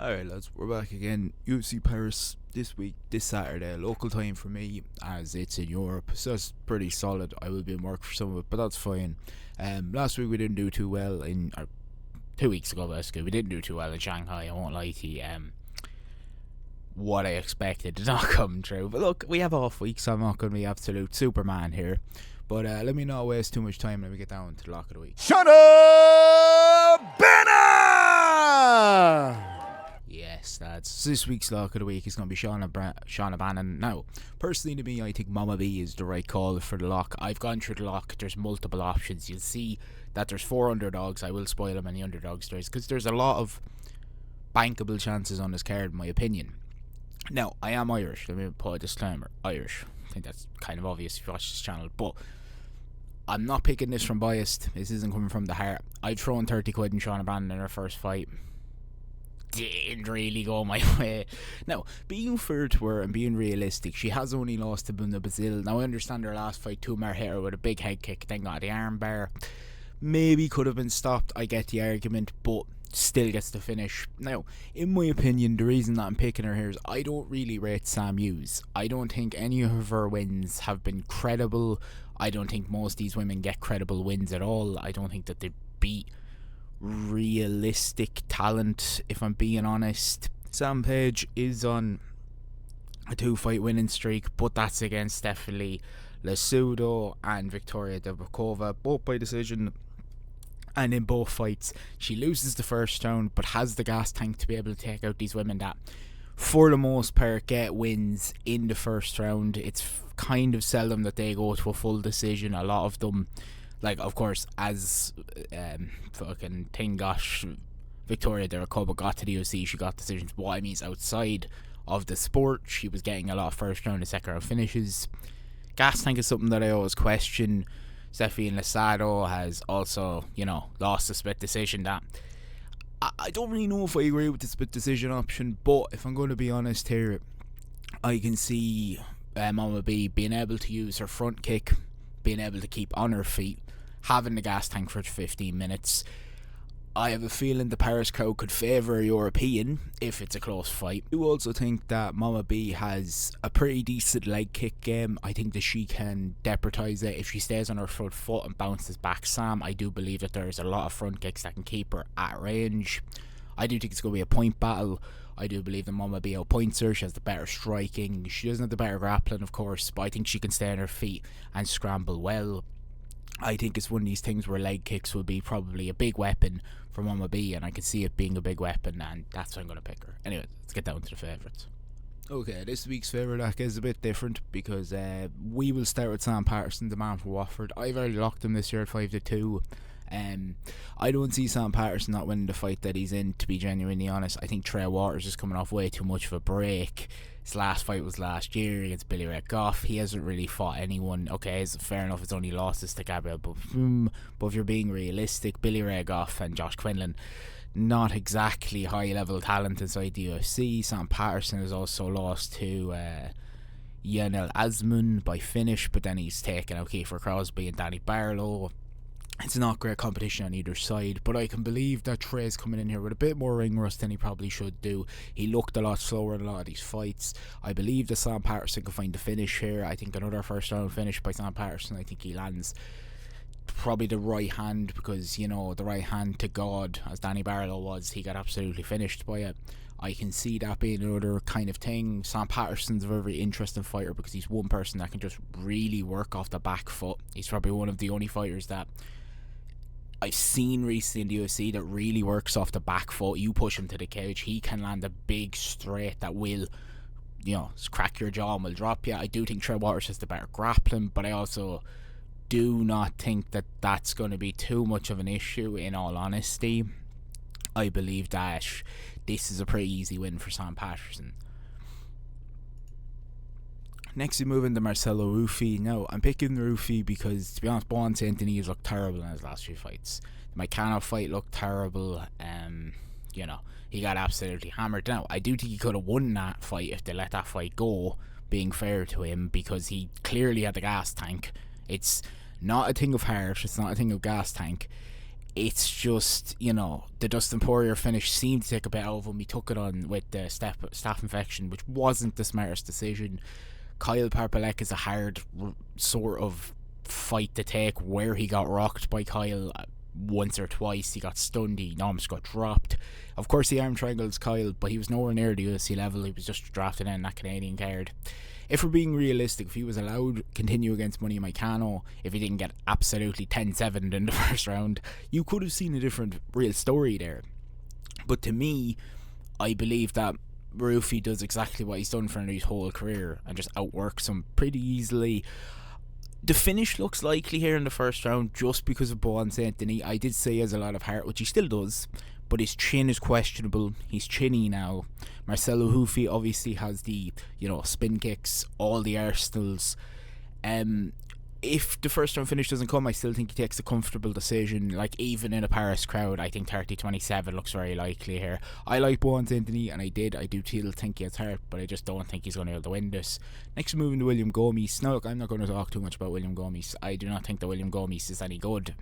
Alright lads, we're back again. UFC Paris this week, this Saturday, local time for me as it's in Europe, so it's pretty solid. I will be in work for some of it, but that's fine. Last week we didn't do too well or 2 weeks ago basically, we didn't do too well in Shanghai, I won't lie to you. What I expected did not come true, but look, we have off weeks, so I'm not going to be absolute Superman here. But let me not waste too much time, let me get down to the lock of the week. Shut up, Banner! Yes, that's this week's lock of the week is going to be Shauna Bannon. Now, personally to me, I think Mama B is the right call for the lock. I've gone through the lock. There's multiple options. You'll see that there's 4 underdogs. I will spoil them in the underdogs stories because there's a lot of bankable chances on this card, in my opinion. Now, I am Irish. Let me put a disclaimer. Irish. I think that's kind of obvious if you watch this channel. But I'm not picking this from biased. This isn't coming from the heart. I've thrown 30 quid in Shauna Bannon in her first fight. Didn't really go my way. Now, being fair to her and being realistic, she has only lost to Bunda Brazil. Now, I understand her last fight, Tumar hit her with a big head kick, then got the arm bar. Maybe could have been stopped, I get the argument, but still gets the finish. Now, in my opinion, the reason that I'm picking her here is I don't really rate Sam Hughes. I don't think any of her wins have been credible. I don't think most of these women get credible wins at all. I don't think that they beat realistic talent, if I'm being honest. Sam Page is on a 2-fight winning streak, but that's against Stephanie Lotw and Victoria Debakova, both by decision. And in both fights, she loses the first round, but has the gas tank to be able to take out these women that, for the most part, get wins in the first round. It's kind of seldom that they go to a full decision. A lot of them, like, of course, as fucking Tingosh, Victoria Debakova got to the UFC, she got decisions. But what I mean is outside of the sport, she was getting a lot of first round and second round finishes. Gas tank is something that I always question. Stephanie Lotw has also, lost a split decision. That I don't really know if I agree with the split decision option, but if I'm going to be honest here, I can see Mama B being able to use her front kick, being able to keep on her feet, having the gas tank for 15 minutes. I have a feeling the Paris crowd could favour a European if it's a close fight. I do also think that Mama B has a pretty decent leg kick game. I think that she can deputise it if she stays on her front foot and bounces back Sam. I do believe that there's a lot of front kicks that can keep her at range. I do think it's going to be a point battle. I do believe that Mama B outpoints her. She has the better striking. She doesn't have the better grappling, of course, but I think she can stay on her feet and scramble well. I think it's one of these things where leg kicks will be probably a big weapon for Mama B, and I can see it being a big weapon, and that's why I'm going to pick her. Anyway, let's get down to the favourites. Okay, this week's favourite is a bit different because we will start with Sam Patterson, the man from Watford. I've already locked him this year at 5-2. I don't see Sam Patterson not winning the fight that he's in, to be genuinely honest. I think Trey Waters is coming off way too much of a break. His last fight was last year against Billy Ray Goff. He hasn't really fought anyone. Okay, it's fair enough, it's only losses to Gabriel, but if you're being realistic, Billy Ray Goff and Josh Quinlan, not exactly high level talent inside the UFC. Sam Patterson has also lost to Yanel Azmoun by finish, but then he's taken out Kiefer Crosby and Danny Borralho. It's not great competition on either side, but I can believe that Trey's coming in here with a bit more ring rust than he probably should do. He looked a lot slower in a lot of these fights. I believe that Sam Patterson can find the finish here. I think another first round finish by Sam Patterson. I think he lands probably the right hand because, the right hand to God, as Danny Barlow was, he got absolutely finished by it. I can see that being another kind of thing. Sam Patterson's a very interesting fighter because he's one person that can just really work off the back foot. He's probably one of the only fighters that I've seen recently in the UFC that really works off the back foot. You push him to the cage, he can land a big straight that will, crack your jaw and will drop you. I do think Trey Waters has the better grappling, but I also do not think that that's going to be too much of an issue, in all honesty. I believe that this is a pretty easy win for Sam Patterson. Next we move into Marcelo Rufi. Now, I'm picking Rufi because, to be honest, Bon St. Denis has looked terrible in his last few fights. The Moicano fight looked terrible. He got absolutely hammered. Now, I do think he could have won that fight if they let that fight go, being fair to him, because he clearly had the gas tank. It's not a thing of heart, it's not a thing of gas tank. it's just, the Dustin Poirier finish seemed to take a bit out of him. He took it on with the staph infection, which wasn't the smartest decision. Kyle Parpalek is a hard sort of fight to take, where he got rocked by Kyle once or twice. He got stunned, he almost got dropped. Of course, the arm triangles Kyle, but he was nowhere near the UFC level. He was just drafted in that Canadian card. If we're being realistic, if he was allowed to continue against Money Moicano, if he didn't get absolutely 10-7 in the first round, you could have seen a different real story there. But to me, I believe that Rufi does exactly what he's done for his whole career and just outworks him pretty easily. The finish looks likely here in the first round just because of Boan St. Denis. I did say he has a lot of heart, which he still does, but his chin is questionable. He's chinny now. Marcelo Hufi obviously has the, spin kicks, all the arsenals. If the first round finish doesn't come, I still think he takes a comfortable decision. Like, even in a Paris crowd, I think 30-27 looks very likely here. I like Boan St. Denis, and I do still think he has heart, but I just don't think he's going to be able to win this. Next, moving to William Gomis. Now, look, I'm not going to talk too much about William Gomis. I do not think that William Gomis is any good.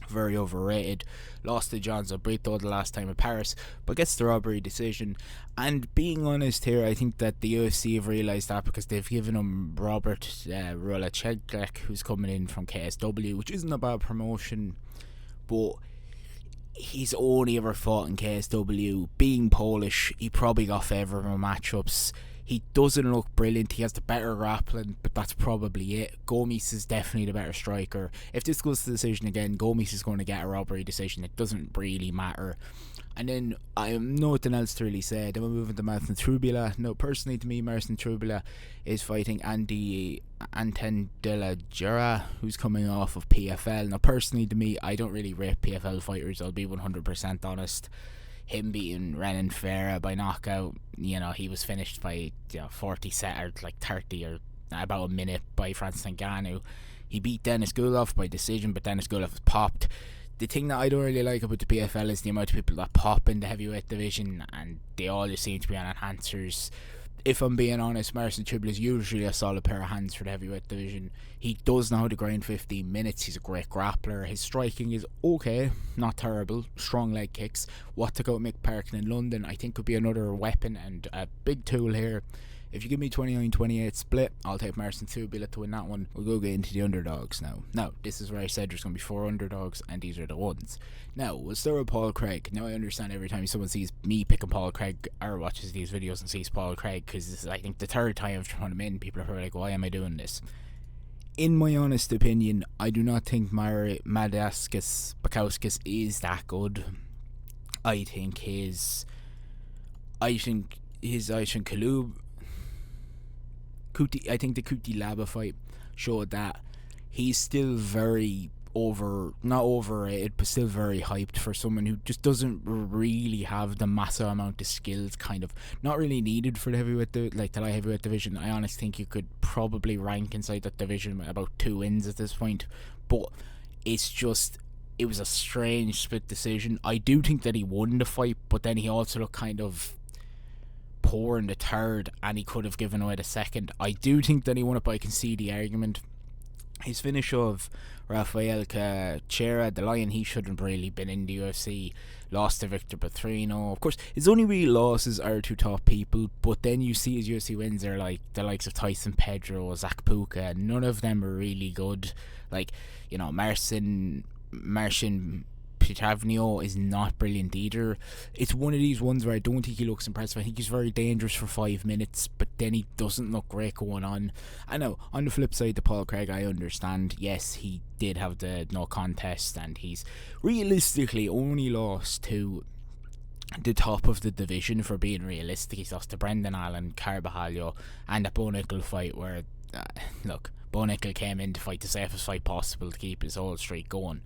Very overrated. Lost to John Zabrito the last time in Paris, but gets the robbery decision. And being honest here, I think that the UFC have realised that because they've given him Robert Rolachek, who's coming in from KSW, which isn't a bad promotion, but he's only ever fought in KSW. Being Polish, he probably got favourable matchups. He doesn't look brilliant. He has the better grappling, but that's probably it. Gomis is definitely the better striker. If this goes to the decision again, Gomis is going to get a robbery decision. It doesn't really matter. And then I have nothing else to really say. Then we're moving to Marcin Trubila. No, personally to me, Marcin Trubila is fighting Anton De La Gera, who's coming off of PFL. Now, personally to me, I don't really rate PFL fighters. I'll be 100% honest. Him beating Renan Ferreira by knockout, he was finished by 40 set or like 30 or about a minute by Francis Ngannou. He beat Dennis Guloff by decision, but Dennis Guloff was popped. The thing that I don't really like about the PFL is the amount of people that pop in the heavyweight division, and they all just seem to be on enhancers. If I'm being honest, Marcin Trubila is usually a solid pair of hands for the heavyweight division. He does know how to grind 15 minutes. He's a great grappler. His striking is okay, not terrible. Strong leg kicks. What to go with Mick Parkin in London, I think, could be another weapon and a big tool here. If you give me 29-28 split, I'll take Marcin Trubila to win that one. We'll go get into the underdogs now. Now, this is where I said there's going to be 4 underdogs, and these are the ones. Now, we'll start with Paul Craig. Now, I understand every time someone sees me picking Paul Craig or watches these videos and sees Paul Craig, because this is, I think, the third time I've thrown him in, people are probably like, why am I doing this? In my honest opinion, I do not think Madaskis Bakauskas is that good. I think his Kalub... I think the Kuti Laba fight showed that he's still very not overrated, but still very hyped for someone who just doesn't really have the massive amount of skills, kind of not really needed for the heavyweight, the light heavyweight division. I honestly think you could probably rank inside that division with about 2 wins at this point, but it was a strange split decision. I do think that he won the fight, but then he also looked kind of poor in the third, and he could have given away the second. I do think that he won it, but I can see the argument. His finish of Rafael Cachera, the Lion, he shouldn't really been in the UFC. Lost to Victor Petrino. Of course, his only real losses are to top people, but then you see his UFC wins are like the likes of Tyson Pedro, Zach Puka. None of them are really good. Like, Marcin Pitavnio is not brilliant either. It's one of these ones where I don't think he looks impressive. I think he's very dangerous for 5 minutes, but then he doesn't look great going on. I know, on the flip side to Paul Craig, I understand. Yes, he did have the no contest, and he's realistically only lost to the top of the division, for being realistic. He's lost to Brendan Allen, Carvalho, and a Bo Nickel fight where, Bo Nickel came in to fight the safest fight possible to keep his whole streak going.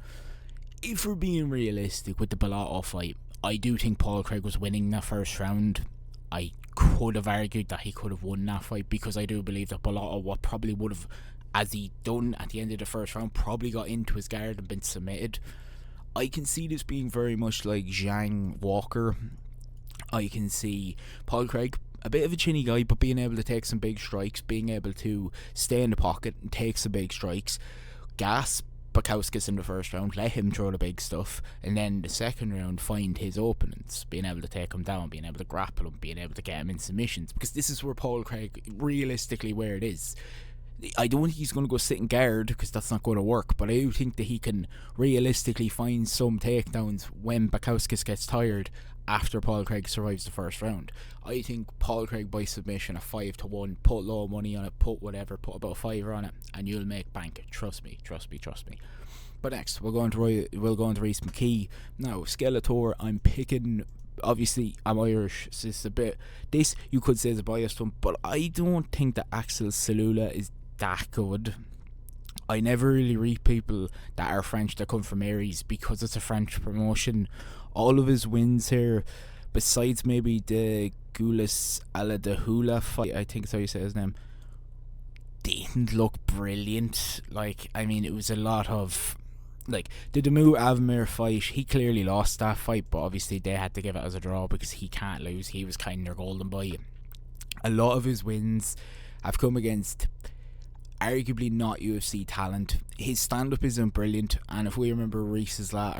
If we're being realistic with the Borralho fight, I do think Paul Craig was winning that first round. I could have argued that he could have won that fight, because I do believe that Borralho probably would have, as he done at the end of the first round, probably got into his guard and been submitted. I can see this being very much like Zhang Walker. I can see Paul Craig, a bit of a chinny guy, but being able to take some big strikes, being able to stay in the pocket and take some big strikes. Gas Bukowskis in the first round, let him throw the big stuff, and then the second round find his opponents, being able to take him down, being able to grapple him, being able to get him in submissions, because this is where Paul Craig, realistically where it is. I don't think he's going to go sit and guard, because that's not going to work, but I do think that he can realistically find some takedowns when Bukowskis gets tired after Paul Craig survives the first round. I think Paul Craig by submission, a 5-1, put low money on it, put whatever, put about $5 on it, and you'll make bank. Trust me. But next, we'll go on to Rhys McKee. Now, Skeletor, I'm picking. Obviously, I'm Irish, so it's a bit. This you could say is a biased one, but I don't think that Axel Salula is that good. I never really read people that are French that come from Aries because it's a French promotion. All of his wins here, besides maybe the Gulas Aladahula fight, I think that's how you say his name, didn't look brilliant. Like, I mean, it was a lot of, like, the Damu Avamir fight, he clearly lost that fight, but obviously they had to give it as a draw because he can't lose. He was kind of their golden boy. A lot of his wins have come against arguably not UFC talent. His stand-up isn't brilliant, and if we remember Rhys's last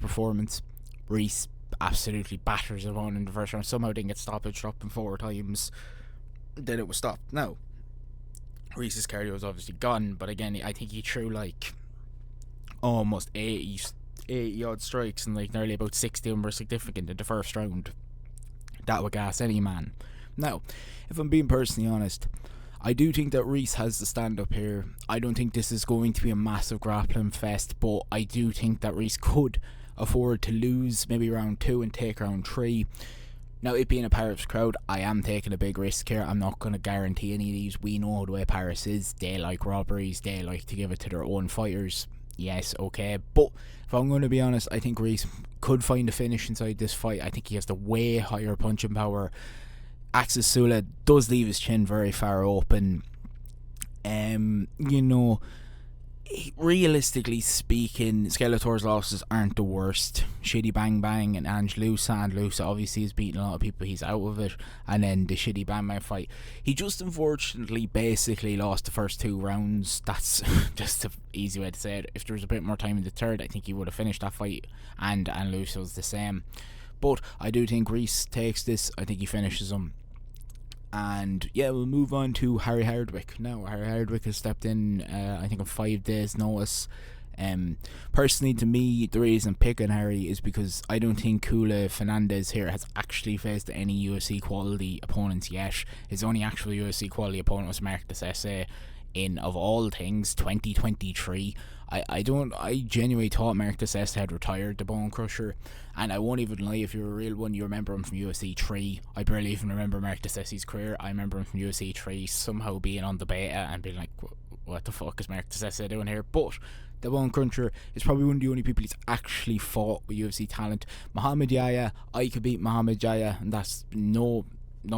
performance, Rhys absolutely batters him on in the first round. Somehow didn't get stoppage, dropping 4 times. Then it was stopped. Now, Rhys's cardio was obviously gone, but again, I think he threw like almost 80 odd strikes, and like nearly about 60 of them were significant in the first round. That would gas any man. Now, if I'm being personally honest, I do think that Rhys has the stand-up here. I don't think this is going to be a massive grappling fest, but I do think that Rhys could afford to lose maybe round 2 and take round 3. Now, it being a Paris crowd, I am taking a big risk here. I'm not going to guarantee any of these. We know the way Paris is. They like robberies. They like to give it to their own fighters. Yes, okay. But if I'm going to be honest, I think Rhys could find a finish inside this fight. I think he has the way higher punching power. Axel Sula does leave his chin very far open. Realistically speaking, Skeletor's losses aren't the worst. Shitty Bang Bang and Lusa obviously has beaten a lot of people, he's out of it. And then the Shitty Bang Bang fight, he just unfortunately basically lost the first 2 rounds. That's just an easy way to say it. If there was a bit more time in the third, I think he would have finished that fight, and Lusa was the same. But I do think Rhys takes this. I think he finishes him. And yeah, we'll move on to Harry Hardwick. Now, Harry Hardwick has stepped in, I think, on 5 days' notice. Personally, to me, the reason I'm picking Harry is because I don't think Kula Fernandez here has actually faced any UFC quality opponents yet. His only actual UFC quality opponent was Mark Dessesse in, of all things, 2023. I genuinely thought Mark Dessesse had retired, the Bone Crusher, and I won't even lie, if you're a real one, you remember him from UFC 3. I barely even remember Mark Dessesse's career. I remember him from UFC 3 somehow being on the beta and being like, what the fuck is Mark Dessesse doing here? But the Bone Cruncher is probably one of the only people he's actually fought with UFC talent. Muhammad Yahya, I could beat Muhammad Yahya, and that's no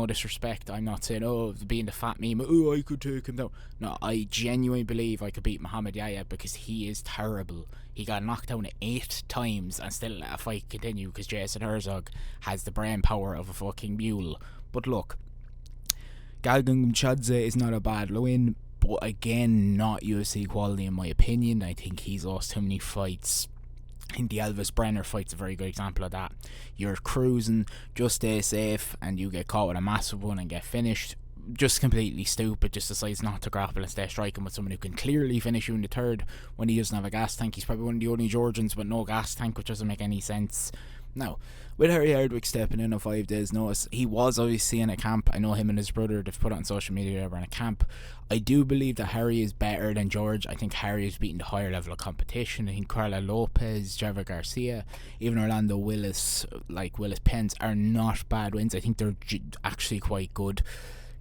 disrespect. I'm not saying, being the fat meme, I could take him down. No, I genuinely believe I could beat Muhammad Yahya because he is terrible. He got knocked down 8 times and still let a fight continue because Jason Herzog has the brain power of a fucking mule. But look, Galgan Chadze is not a bad win, but again, not UFC quality in my opinion. I think he's lost too many fights. I think the Elvis Brenner fight's a very good example of that. You're cruising, just stay safe, and you get caught with a massive one and get finished. Just completely stupid, just decides not to grapple and stay striking with someone who can clearly finish you in the third when he doesn't have a gas tank. He's probably one of the only Georgians with no gas tank, which doesn't make any sense. Now, with Harry Hardwick stepping in on 5 days' notice, he was obviously in a camp. I know him and his brother, they've put it on social media, they were in a camp. I do believe that Harry is better than George. I think Harry has beaten the higher level of competition. I think Carla Lopez, Javier Garcia, even Orlando Willis, like Willis Pence, are not bad wins. I think they're actually quite good.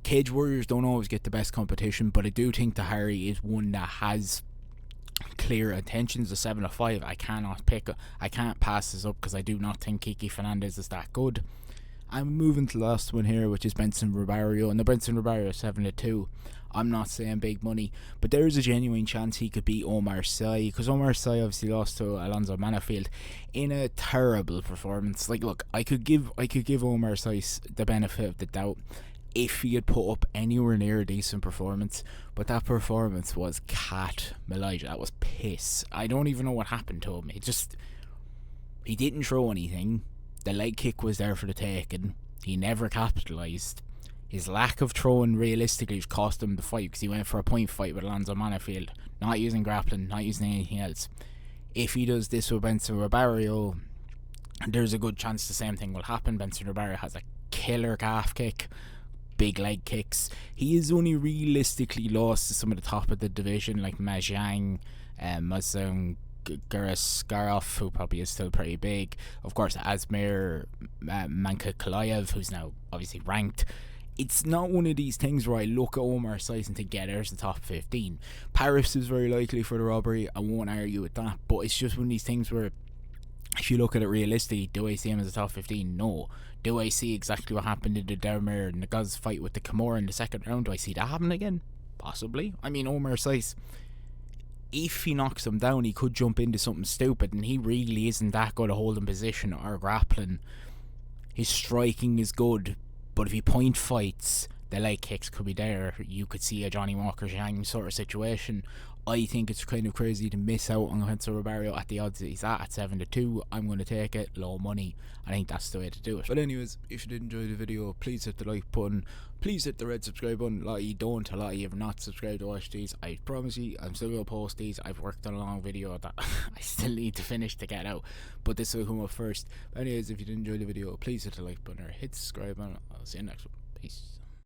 Cage Warriors don't always get the best competition, but I do think that Harry is one that has clear intentions. A 7-5. I can't pass this up because I do not think Kiki Fernandez is that good. I'm moving to the last one here, which is Benson Robario, and the Benson Robario 7-2. I'm not saying big money, but there is a genuine chance he could beat Omar Sy, because Omar Sy obviously lost to Alonzo Manafield in a terrible performance. Like, look, I could give Omar Sy the benefit of the doubt. if he had put up anywhere near a decent performance. But that performance was cat Elijah. That was piss. I don't even know what happened to him. He didn't throw anything. The leg kick was there for the taking. He never capitalised. His lack of throwing realistically cost him the fight, because he went for a point fight with Alonzo Manafield, not using grappling, not using anything else. If he does this with Benson Barralho, there's a good chance the same thing will happen. Benson Barralho has a killer calf kick, big leg kicks. He has only realistically lost to some of the top of the division, like Mazhang, Mazung Garaskarov, who probably is still pretty big. Of course, Asmir Mankakalayev, who's now obviously ranked. It's not one of these things where I look at Omar Sykes and think, yeah, there's the top 15. Paris is very likely for the robbery. I won't argue with that. But it's just one of these things where, if you look at it realistically, do I see him as a top 15? No. Do I see exactly what happened in the Dermir and the Guz fight with the Kimura in the second round? Do I see that happen again? Possibly. I mean, Omar Sykes, if he knocks him down, he could jump into something stupid, and he really isn't that good at holding position or grappling. His striking is good, but if he point fights, the leg kicks could be there. You could see a Johnny Walker Zhang sort of situation. I think it's kind of crazy to miss out on Benson Barralho at the odds that he's at 7-2. I'm going to take it, low money. I think that's the way to do it. But anyways, if you did enjoy the video, please hit the like button. Please hit the red subscribe button. A lot of you don't. A lot of you have not subscribed to watch these. I promise you, I'm still going to post these. I've worked on a long video that I still need to finish to get out, but this will come up first. But anyways, if you did enjoy the video, please hit the like button or hit the subscribe button. I'll see you next one. Peace.